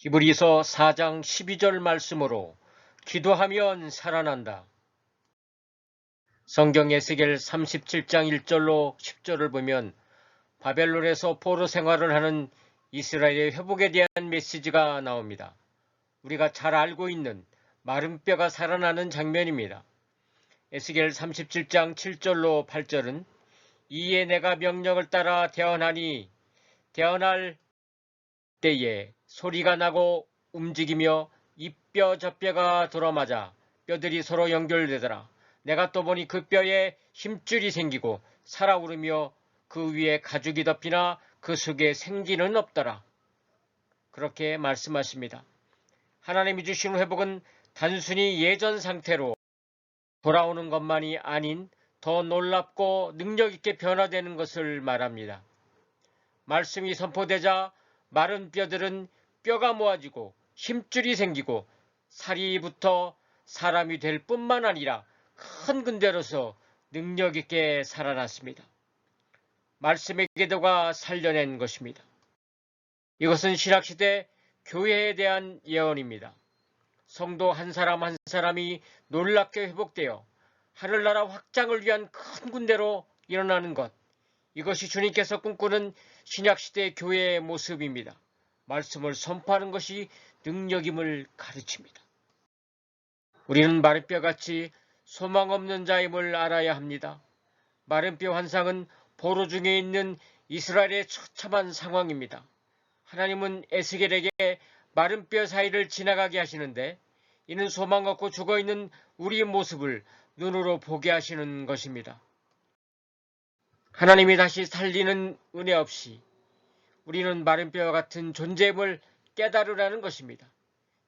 히브리서 4장 12절 말씀으로 기도하면 살아난다. 성경 에스겔 37장 1절로 10절을 보면 바벨론에서 포로 생활을 하는 이스라엘의 회복에 대한 메시지가 나옵니다. 우리가 잘 알고 있는 마른 뼈가 살아나는 장면입니다. 에스겔 37장 7절로 8절은 이에 내가 명령을 따라 대언하니 대언할 때에 소리가 나고 움직이며 이 뼈 저 뼈가 들어맞아 뼈들이 서로 연결되더라. 내가 또 보니 그 뼈에 힘줄이 생기고 살아오르며 그 위에 가죽이 덮이나 그 속에 생기는 없더라. 그렇게 말씀하십니다. 하나님이 주신 회복은 단순히 예전 상태로 돌아오는 것만이 아닌 더 놀랍고 능력있게 변화되는 것을 말합니다. 말씀이 선포되자 마른 뼈들은 뼈가 모아지고 힘줄이 생기고 살이 붙어 사람이 될 뿐만 아니라 큰 군대로서 능력있게 살아났습니다. 말씀의 기도가 살려낸 것입니다. 이것은 신약시대 교회에 대한 예언입니다. 성도 한 사람 한 사람이 놀랍게 회복되어 하늘나라 확장을 위한 큰 군대로 일어나는 것, 이것이 주님께서 꿈꾸는 신약시대 교회의 모습입니다. 말씀을 선포하는 것이 능력임을 가르칩니다. 우리는 마른 뼈같이 소망 없는 자임을 알아야 합니다. 마른 뼈 환상은 포로 중에 있는 이스라엘의 처참한 상황입니다. 하나님은 에스겔에게 마른 뼈 사이를 지나가게 하시는데 이는 소망 없고 죽어있는 우리의 모습을 눈으로 보게 하시는 것입니다. 하나님이 다시 살리는 은혜 없이 우리는 마른 뼈와 같은 존재임을 깨달으라는 것입니다.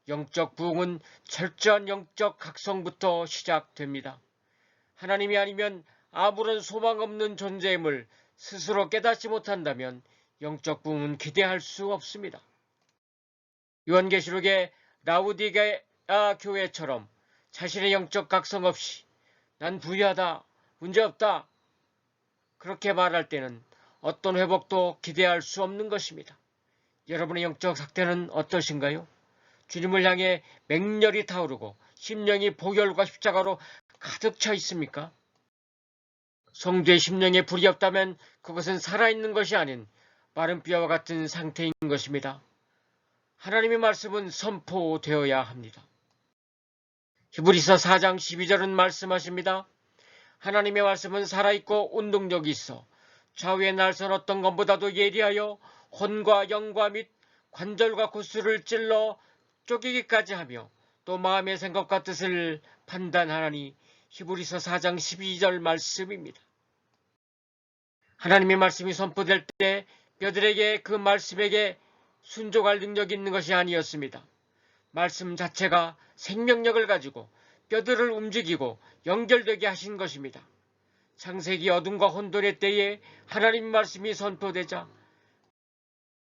영적 부흥은 철저한 영적 각성부터 시작됩니다. 하나님이 아니면 아무런 소망 없는 존재임을 스스로 깨닫지 못한다면 영적 부흥은 기대할 수 없습니다. 요한계시록의 라우디게아 교회처럼 자신의 영적 각성 없이 난 부유하다, 문제없다 그렇게 말할 때는 어떤 회복도 기대할 수 없는 것입니다. 여러분의 영적 상태는 어떠신가요? 주님을 향해 맹렬히 타오르고 심령이 보혈과 십자가로 가득 차 있습니까? 성도의 심령에 불이 없다면 그것은 살아있는 것이 아닌 마른 뼈와 같은 상태인 것입니다. 하나님의 말씀은 선포되어야 합니다. 히브리서 4장 12절은 말씀하십니다. 하나님의 말씀은 살아있고 운동력이 있어 좌우의 날선 어떤 것보다도 예리하여 혼과 영과 및 관절과 구수를 찔러 쪼개기까지 하며 또 마음의 생각과 뜻을 판단하나니 히브리서 4장 12절 말씀입니다. 하나님의 말씀이 선포될 때 뼈들에게 그 말씀에게 순종할 능력이 있는 것이 아니었습니다. 말씀 자체가 생명력을 가지고 뼈들을 움직이고 연결되게 하신 것입니다. 창세기 어둠과 혼돈의 때에 하나님의 말씀이 선포되자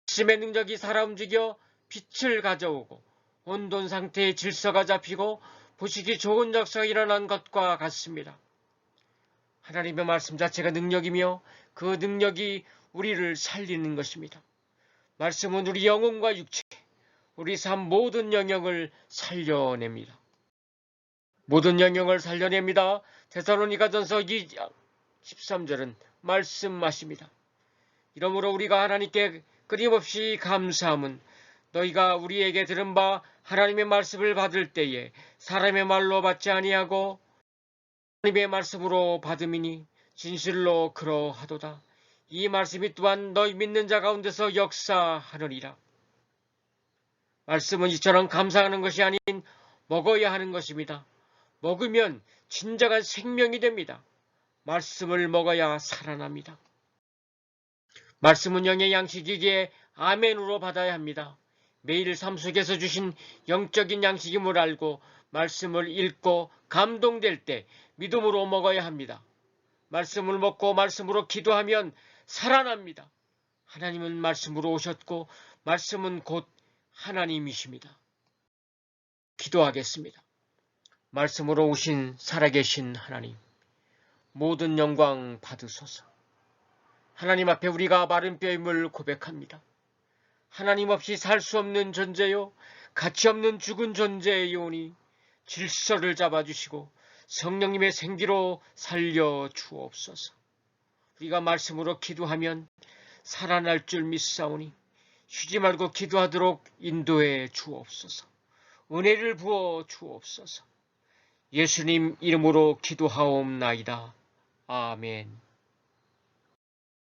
말씀의 능력이 살아 움직여 빛을 가져오고 혼돈 상태의 질서가 잡히고 보시기 좋은 역사가 일어난 것과 같습니다. 하나님의 말씀 자체가 능력이며 그 능력이 우리를 살리는 것입니다. 말씀은 우리 영혼과 육체, 우리 삶 모든 영역을 살려냅니다. 모든 영역을 살려냅니다. 데살로니가전서 2장 13절은 말씀하십니다. 이러므로 우리가 하나님께 끊임없이 감사함은 너희가 우리에게 들은 바 하나님의 말씀을 받을 때에 사람의 말로 받지 아니하고 하나님의 말씀으로 받음이니 진실로 그러하도다. 이 말씀이 또한 너희 믿는 자 가운데서 역사하느니라. 말씀은 이처럼 감사하는 것이 아닌 먹어야 하는 것입니다. 먹으면 진정한 생명이 됩니다. 말씀을 먹어야 살아납니다. 말씀은 영의 양식이기에 아멘으로 받아야 합니다. 매일 삶 속에서 주신 영적인 양식임을 알고 말씀을 읽고 감동될 때 믿음으로 먹어야 합니다. 말씀을 먹고 말씀으로 기도하면 살아납니다. 하나님은 말씀으로 오셨고 말씀은 곧 하나님이십니다. 기도하겠습니다. 말씀으로 오신 살아계신 하나님, 모든 영광 받으소서. 하나님 앞에 우리가 마른 뼈임을 고백합니다. 하나님 없이 살 수 없는 존재요, 가치 없는 죽은 존재이오니 질서를 잡아주시고 성령님의 생기로 살려 주옵소서. 우리가 말씀으로 기도하면 살아날 줄 믿사오니 쉬지 말고 기도하도록 인도해 주옵소서. 은혜를 부어 주옵소서. 예수님 이름으로 기도하옵나이다. 아멘.